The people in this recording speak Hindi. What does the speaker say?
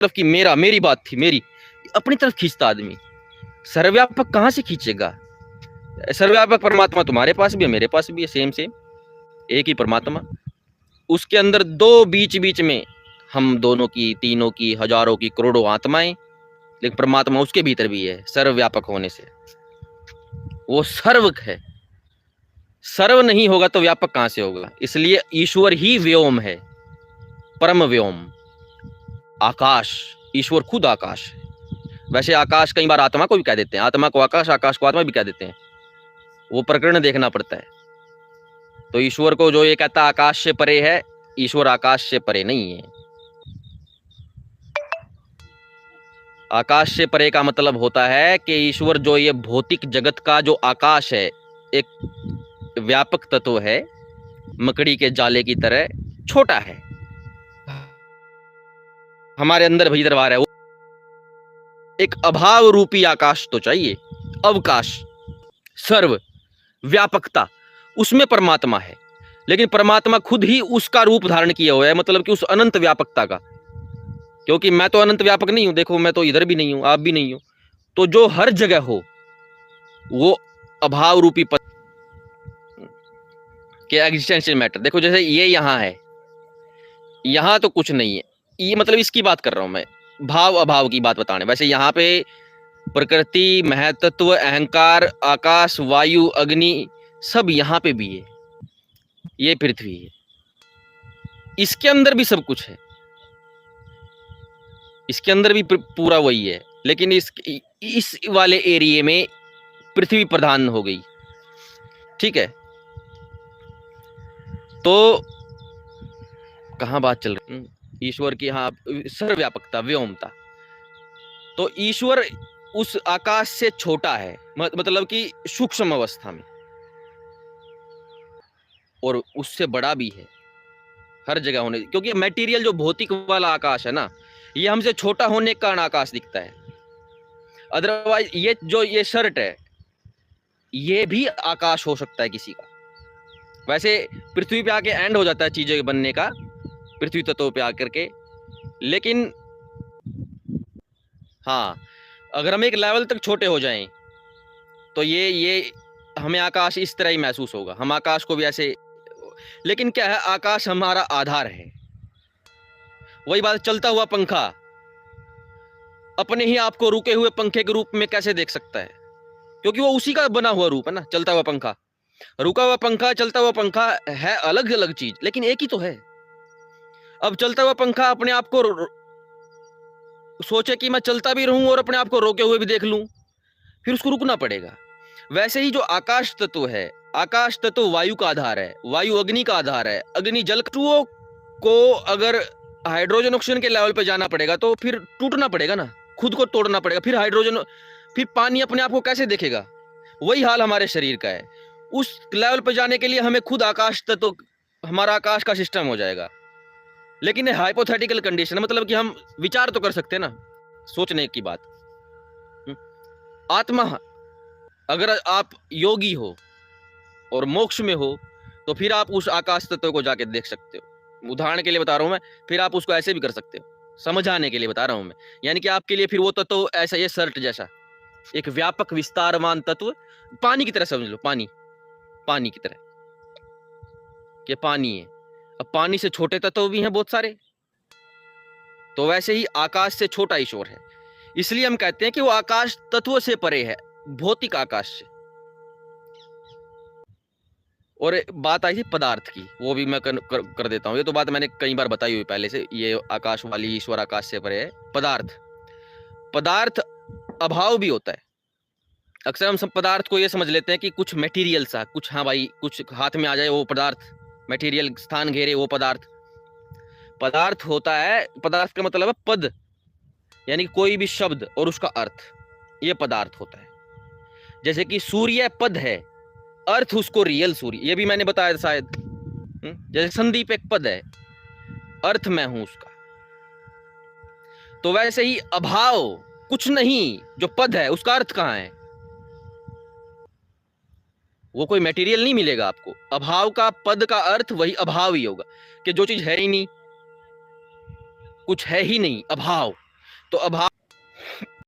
तरफ की मेरी बात थी, मेरी अपनी तरफ खींचता आदमी। सर्वव्यापक कहाँ से खींचेगा? सर्वव्यापक परमात्मा तुम्हारे पास भी है, मेरे पास भी है, सेम सेम एक ही परमात्मा। उसके अंदर दो बीच बीच में हम दोनों की, तीनों की, हजारों की, करोड़ों आत्माएं, लेकिन परमात्मा उसके भीतर भी है। सर्वव्यापक होने से वो सर्व है। सर्व नहीं होगा तो व्यापक कहां से होगा? इसलिए ईश्वर ही व्योम है, परम व्योम, आकाश। ईश्वर खुद आकाश है। वैसे आकाश कई बार आत्मा को भी कह देते हैं, आत्मा को आकाश, आकाश को आत्मा भी कह देते हैं, वो प्रकरण देखना पड़ता है। तो ईश्वर को जो ये कहता आकाश से परे है, ईश्वर आकाश से परे नहीं है। आकाश से परे का मतलब होता है कि ईश्वर जो ये भौतिक जगत का जो आकाश है, एक व्यापक तत्व है, मकड़ी के जाले की तरह छोटा है। हमारे अंदर भी दरबार है, वो एक अभाव रूपी आकाश तो चाहिए, अवकाश, सर्व व्यापकता, उसमें परमात्मा है। लेकिन परमात्मा खुद ही उसका रूप धारण किया हुआ है, मतलब कि उस अनंत व्यापकता का। क्योंकि मैं तो अनंत व्यापक नहीं हूं, देखो मैं तो इधर भी नहीं हूं, आप भी नहीं हो, तो जो हर जगह हो वो अभाव रूपी पद के एग्जिस्टेंशियल मैटर। देखो जैसे ये यहां है, यहां तो कुछ नहीं है, ये मतलब इसकी बात कर रहा हूं मैं, भाव अभाव की बात बताने। वैसे यहां पे प्रकृति, महतत्व, अहंकार, आकाश, वायु, अग्नि सब यहां पे भी है। ये पृथ्वी है, इसके अंदर भी सब कुछ है, इसके अंदर भी पूरा वही है। लेकिन इस वाले एरिया में पृथ्वी प्रधान हो गई, ठीक है। तो कहां बात चल रही? ईश्वर की, हाँ, सर्वव्यापकता, व्योमता। तो ईश्वर उस आकाश से छोटा है, मतलब कि सूक्ष्म अवस्था में, और उससे बड़ा भी है हर जगह होने, क्योंकि मटेरियल जो भौतिक वाला आकाश है ना, ये हमसे छोटा होने के कारण आकाश दिखता है। अदरवाइज ये जो ये शर्ट है, ये भी आकाश हो सकता है किसी का। वैसे पृथ्वी पे आके एंड हो जाता है चीजें बनने का, पृथ्वी तत्व पे आकर के। लेकिन हाँ, अगर हम एक लेवल तक छोटे हो जाएं तो ये हमें आकाश इस तरह ही महसूस होगा, हम आकाश को भी ऐसे। लेकिन क्या है, आकाश हमारा आधार है। वही बात, चलता हुआ पंखा अपने ही आप को रुके हुए पंखे के रूप में कैसे देख सकता है? क्योंकि वो उसी का बना हुआ रूप है ना, चलता हुआ पंखा। रुका हुआ पंखा, चलता हुआ पंखा है अलग अलग चीज, लेकिन एक ही तो है। अब चलता हुआ पंखा अपने आप को सोचे कि मैं चलता भी रहूं और अपने आप को रोके हुए भी देख लूं, फिर उसको रुकना पड़ेगा। वैसे ही जो आकाश तत्व है, आकाश तत्व वायु का आधार है, वायु अग्नि का आधार है, अग्नि जल को अगर हाइड्रोजन ऑक्सीजन के लेवल पे जाना पड़ेगा तो फिर टूटना पड़ेगा ना, खुद को तोड़ना पड़ेगा। फिर हाइड्रोजन, फिर पानी अपने आप को कैसे देखेगा? वही हाल हमारे शरीर का है। उस लेवल पे जाने के लिए हमें खुद आकाश तत्व, हमारा आकाश का सिस्टम हो जाएगा। लेकिन हाइपोथेटिकल कंडीशन, मतलब कि हम विचार तो कर सकते हैं ना, सोचने की बात। आत्मा, अगर आप योगी हो और मोक्ष में हो तो फिर आप उस आकाश तत्व को जाके देख सकते हो। उदाहरण के लिए बता रहा हूं मैं, फिर आप उसको ऐसे भी कर सकते हो, समझाने के लिए बता रहा हूं मैं। यानी कि आपके लिए फिर वो तत्व ऐसा, ये शर्ट जैसा एक व्यापक विस्तारमान तत्व, पानी की तरह समझ लो, पानी, पानी की तरह कि पानी है। अब पानी से छोटे तत्व भी हैं बहुत सारे, तो वैसे ही आकाश से छोटा ईश्वर है। इसलिए हम कहते हैं कि वो आकाश तत्व से परे है, भौतिक आकाश से। और बात आई थी पदार्थ की, वो भी मैं कर देता हूं। ये तो बात मैंने कई बार बताई हुई पहले से, ये आकाश वाली, ईश्वर आकाश से परे है। पदार्थ, पदार्थ अभाव भी होता है। अक्सर हम सब पदार्थ को ये समझ लेते हैं कि कुछ मटेरियल सा, कुछ, हाँ भाई, कुछ हाथ में आ जाए वो पदार्थ, मटेरियल स्थान घेरे वो पदार्थ। पदार्थ होता है, पदार्थ का मतलब है पद, यानी कोई भी शब्द और उसका अर्थ, ये पदार्थ होता है। जैसे कि सूर्य पद है, अर्थ उसको रियल सूर्य, ये भी मैंने बताया था शायद। जैसे संदीप एक पद है, अर्थ मैं हूं उसका। तो वैसे ही अभाव कुछ नहीं, जो पद है उसका अर्थ कहां है? वो कोई मटेरियल नहीं मिलेगा आपको। अभाव का पद का अर्थ वही अभाव ही होगा, कि जो चीज है ही नहीं, कुछ है ही नहीं, अभाव। तो अभाव